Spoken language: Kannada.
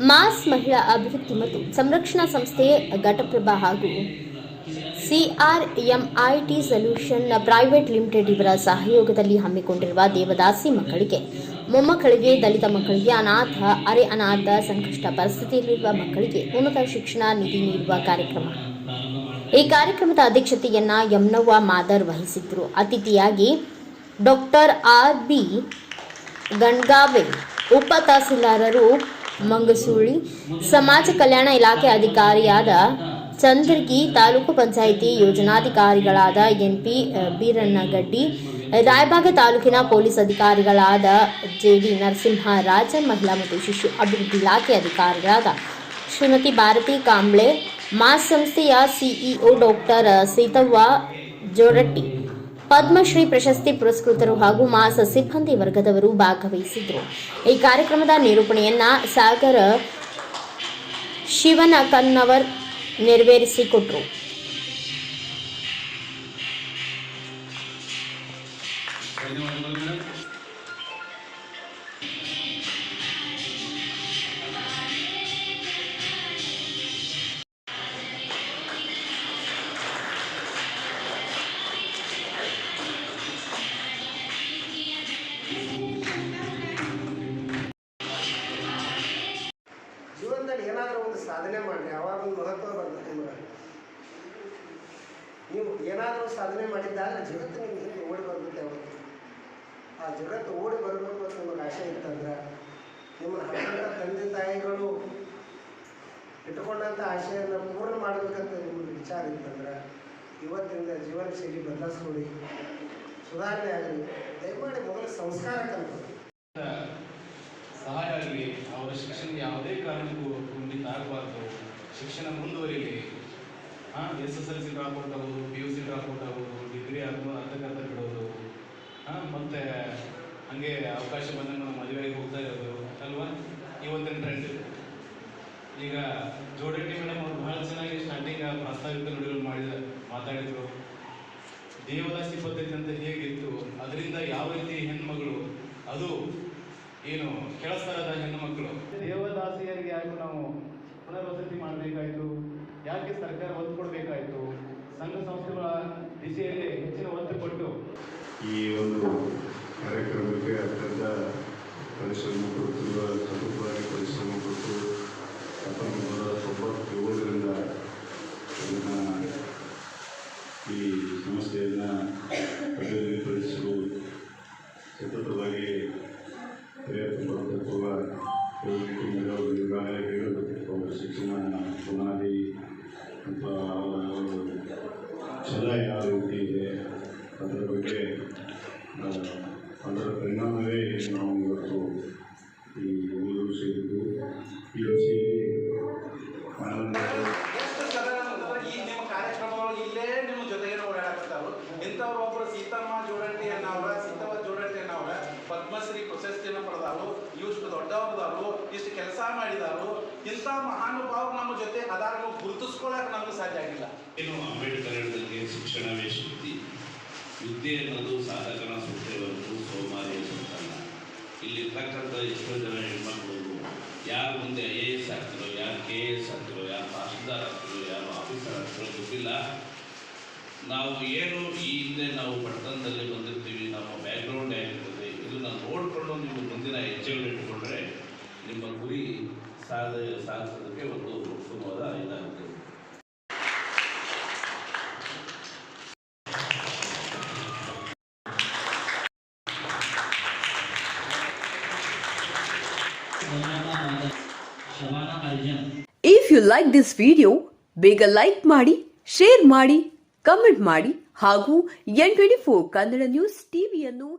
ಮಾಸ್ ಮಹಿಳಾ ಅಭಿವೃದ್ಧಿ ಮತ್ತು ಸಂರಕ್ಷಣಾ ಸಂಸ್ಥೆ ಘಟಪ್ರಭಾ ಹಾಗೂ CRMIT ಸೊಲ್ಯೂಷನ್ ಪ್ರೈವೇಟ್ ಲಿಮಿಟೆಡ್ ಇವರ ಸಹಯೋಗದಲ್ಲಿ ಹಮ್ಮಿಕೊಂಡಿರುವ ದೇವದಾಸಿ ಮಕ್ಕಳಿಗೆ, ಮೊಮ್ಮಕ್ಕಳಿಗೆ, ದಲಿತ ಮಕ್ಕಳಿಗೆ, ಅನಾಥ, ಅರೆ ಅನಾಥ, ಸಂಕಷ್ಟ ಪರಿಸ್ಥಿತಿಯಲ್ಲಿರುವ ಮಕ್ಕಳಿಗೆ ಉನ್ನತ ಶಿಕ್ಷಣ ನಿಧಿ ನೀಡುವ ಕಾರ್ಯಕ್ರಮ. ಈ ಕಾರ್ಯಕ್ರಮದ ಅಧ್ಯಕ್ಷತೆಯನ್ನ ಯಮನವ್ವ ಮಾದರ್ ವಹಿಸಿದ್ರು. ಅತಿಥಿಯಾಗಿ ಡಾಕ್ಟರ್ RB ಗಣ್ಗಾವೆ, ಉಪ ತಹಸೀಲ್ದಾರರು ಮಂಗಸೂಳಿ, ಸಮಾಜ ಕಲ್ಯಾಣ ಇಲಾಖೆ ಅಧಿಕಾರಿಯಾದ ಚಂದ್ರಗಿ, ತಾಲೂಕು ಪಂಚಾಯಿತಿ ಯೋಜನಾಧಿಕಾರಿಗಳಾದ NP ಬೀರಣ್ಣಗಡ್ಡಿ, ರಾಯಬಾಗ ತಾಲೂಕಿನ ಪೊಲೀಸ್ ಅಧಿಕಾರಿಗಳಾದ JD ನರಸಿಂಹರಾಜ, ಮಹಿಳಾ ಮತ್ತು ಶಿಶು ಅಭಿವೃದ್ಧಿ ಇಲಾಖೆ ಅಧಿಕಾರಿಗಳಾದ ಶ್ರೀಮತಿ ಭಾರತಿ ಕಾಂಬ್ಳೆ, ಮಾಸ್ ಸಂಸ್ಥೆಯ CEO ಡಾಕ್ಟರ್ ಸೀತವ್ವ ಜೋರಟ್ಟಿ, ಪದ್ಮಶ್ರೀ ಪ್ರಶಸ್ತಿ ಪುರಸ್ಕೃತರು ಹಾಗೂ ಮಾಸ್ ಸಿಬ್ಬಂದಿ ವರ್ಗದವರು ಭಾಗವಹಿಸಿದ್ರು. ಈ ಕಾರ್ಯಕ್ರಮದ ನಿರೂಪಣೆಯನ್ನ ಸಾಗರ ಶಿವನಕನ್ನವರ್ ನೆರವೇರಿಸಿಕೊಟ್ರು. ಜೀವನದಲ್ಲಿ ಏನಾದರೂ ಒಂದು ಸಾಧನೆ ಮಾಡಿ, ಯಾವಾಗ ಒಂದು ಮಹತ್ವ ಬರ್ತದೆ ನಿಮಗೆ. ನೀವು ಏನಾದರೂ ಸಾಧನೆ ಮಾಡಿದ್ದಾಗ ಜಗತ್ತು ನಿಮ್ಗೆ ಹಿಂದೆ ಓಡಿ ಬರ್ತದೆ. ಅವತ್ತು ಆ ಜಗತ್ತು ಓಡಿ ಬರಬೇಕು ಅಂತ ನಿಮಗೆ ಆಸೆ ಇತ್ತಂದ್ರೆ, ನಿಮ್ಮನ್ನು ಹಕ್ಕಂಥ ತಂದೆ ತಾಯಿಗಳು ಇಟ್ಕೊಂಡಂಥ ಆಶೆಯನ್ನು ಪೂರ್ಣ ಮಾಡಬೇಕಂತ ನಿಮಗೆ ವಿಚಾರ ಇತ್ತಂದ್ರೆ, ಇವತ್ತಿಂದ ಜೀವನ ಶೈಲಿ ಬದಲಾಯಿಸ್ಕೊಡಿ, ಸುಧಾರಣೆ ಆಗಲಿ. ದಯಮಾಡಿ ಮೊದಲು ಸಂಸ್ಕಾರ ಕಲಿತು ಸಹಾಯ ಆಗಲಿ. ಅವರ ಶಿಕ್ಷಣ ಯಾವುದೇ ಕಾರಣಕ್ಕೂ ಖಂಡಿತ ಆಗಬಾರ್ದು. ಶಿಕ್ಷಣ ಮುಂದುವರಿಲಿ. SSLC ಡ್ರಾಪ್ಔಟ್ ಆಗೋದು, PUC ಡ್ರಾಪ್ಔಟ್ ಆಗೋದು, ಡಿಗ್ರಿ ಅರ್ಧಕ್ಕರ್ಧ ಬಿಡೋದು, ಮತ್ತು ಹಾಗೆ ಅವಕಾಶ ಬಂದಾಗ ನಾವು ಮದುವೆಗೆ ಹೋಗ್ತಾ ಇರೋದು ಅಲ್ವಾ ಇವತ್ತಿನ ಟ್ರೆಂಡ್. ಈಗ ಜೋಡಟ್ಟಿ ಮೇಡಮ್ ಅವರು ಬಹಳ ಚೆನ್ನಾಗಿ ಸ್ಟಾರ್ಟಿಂಗ್ ಪ್ರಾಸ್ತಾವಿಕ ನುಡಿಗಳು ಮಾತಾಡಿದರು. ದೇವದಾಸಿ ಪದ್ಧತಿ ಅಂತ ಹೇಗಿತ್ತು, ಅದರಿಂದ ಯಾವ ರೀತಿ ಹೆಣ್ಮಗಳು, ಅದು ಏನು ಕೆಳಸ್ತರದ ಹೆಣ್ಣು ಮಕ್ಕಳು ದೇವದಾಸಿಯರಿಗೆ ಯಾಕೆ ನಾವು ಪುನರ್ವಸತಿ ಮಾಡಬೇಕಾಯಿತು, ಯಾಕೆ ಸರ್ಕಾರ ಒತ್ತು ಕೊಡಬೇಕಾಯಿತು, ಸಂಘ ಸಂಸ್ಥೆಗಳ ದಿಶೆಯಲ್ಲಿ ಹೆಚ್ಚಿನ ಒತ್ತು ಕೊಟ್ಟು ಈ ಒಂದು ಕಾರ್ಯಕ್ರಮಕ್ಕೆ ಅತ್ಯಂತ ಪರಿಶ್ರಮ ಕೊಡುತ್ತಿರುವ, ಸತತವಾಗಿ ಪರಿಶ್ರಮ ಕೊಟ್ಟು 1997ರಿಂದ ಈ ಸಂಸ್ಥೆಯನ್ನು ಅಭಿವೃದ್ಧಿಪಡಿಸಲು ಸತತವಾಗಿ ಪ್ರಯತ್ನ ಪಡುತ್ತಿರುವ ಈಗಾಗಲೇ ಹೇಳಬೇಕು. ಶಿಕ್ಷಣ ಬುನಾದಿ ಮತ್ತು ಅವರ ಛಲ ಯಾವ ರೀತಿ ಇದೆ ಅದರ ಬಗ್ಗೆ, ಅದರ ಪರಿಣಾಮವೇ ನಾವು ಇವತ್ತು ಈ ಊರು ಸೇರಿದ್ದು. PUC ಈ ನಿಮ್ಮ ಕಾರ್ಯಕ್ರಮಗಳು ಇಲ್ಲೇ ನಿಮ್ಮ ಜೊತೆಗೆ ಓಡಾಡಕತ್ತಾರು. ಇಂಥವ್ರು ಒಬ್ಬರು ಸೀತಮ್ಮ ಜೋಡಟ್ಟಿ ಅನ್ನೋರ, ಸೀತವ್ವ ಜೋಡಟ್ಟಿ ಅನ್ನೋರ ಪದ್ಮಶ್ರೀ ಪ್ರಶಸ್ತಿಯನ್ನು ಪಡೆದಾರು. ಇಷ್ಟು ದೊಡ್ಡವರದಾರು, ಇಷ್ಟು ಕೆಲಸ ಮಾಡಿದಾರು. ಇಂಥ ಮಹಾನುಭಾವರು ನಮ್ಮ ಜೊತೆ ಅದಾರು ಗುರುತಿಸ್ಕೊಳ್ಳೋಕೆ ನಮ್ಗೆ ಸಾಧ್ಯ ಆಗಿಲ್ಲ. ಏನು ಅಂಬೇಡ್ಕರ್ ಹೇಳಿದಂಗೆ ಶಿಕ್ಷಣವೇ ಶಕ್ತಿ. ವಿದ್ಯೆ ಅನ್ನೋದು ಸಾಧಕನ ಸುತ್ತೆ ಹೊರತು ಸೋಮಾರಿಯ ಸುತ್ತಲ್ಲ. ಇಲ್ಲಿರ್ತಕ್ಕಂಥ ಎಷ್ಟೋ ಜನ ಹೆಣ್ಮಕ್ಳು ಯಾರು ಮುಂದೆ IAS ಆಗ್ತಿರೋ, ಯಾರು KS ಆಗ್ತಿರೋ, ಯಾರು ತಹಸೀಲ್ದಾರ್ ಆಗ್ತಿರೋ, ಯಾರು ಆಫೀಸರ್ ಆಗ್ತಿರೋ ಗೊತ್ತಿಲ್ಲ. ನಾವು ಏನು ಈ ಹಿಂದೆ ನಾವು ಬಡತನದಲ್ಲಿ ಬಂದಿರ್ತೀವಿ, ನಮ್ಮ ಬ್ಯಾಕ್ಗ್ರೌಂಡ್ ಆಗಿರ್ತದೆ, ಇದನ್ನು ನೋಡಿಕೊಂಡು ನೀವು ಮುಂದಿನ ಹೆಜ್ಜೆಗಳು ಇಟ್ಟುಕೊಂಡ್ರೆ ನಿಮ್ಮ ಗುರಿ ಸಾಧಿಸೋದಕ್ಕೆ ಒಂದು ಉತ್ತಮವಾದ ಇದಾಗುತ್ತೆ. If you like this video, ಬೇಗ ಲೈಕ್ ಮಾಡಿ, ಶೇರ್ ಮಾಡಿ, ಕಮೆಂಟ್ ಮಾಡಿ ಹಾಗೂ N24 ಕನ್ನಡ ನ್ಯೂಸ್ ಟಿವಿಯನ್ನು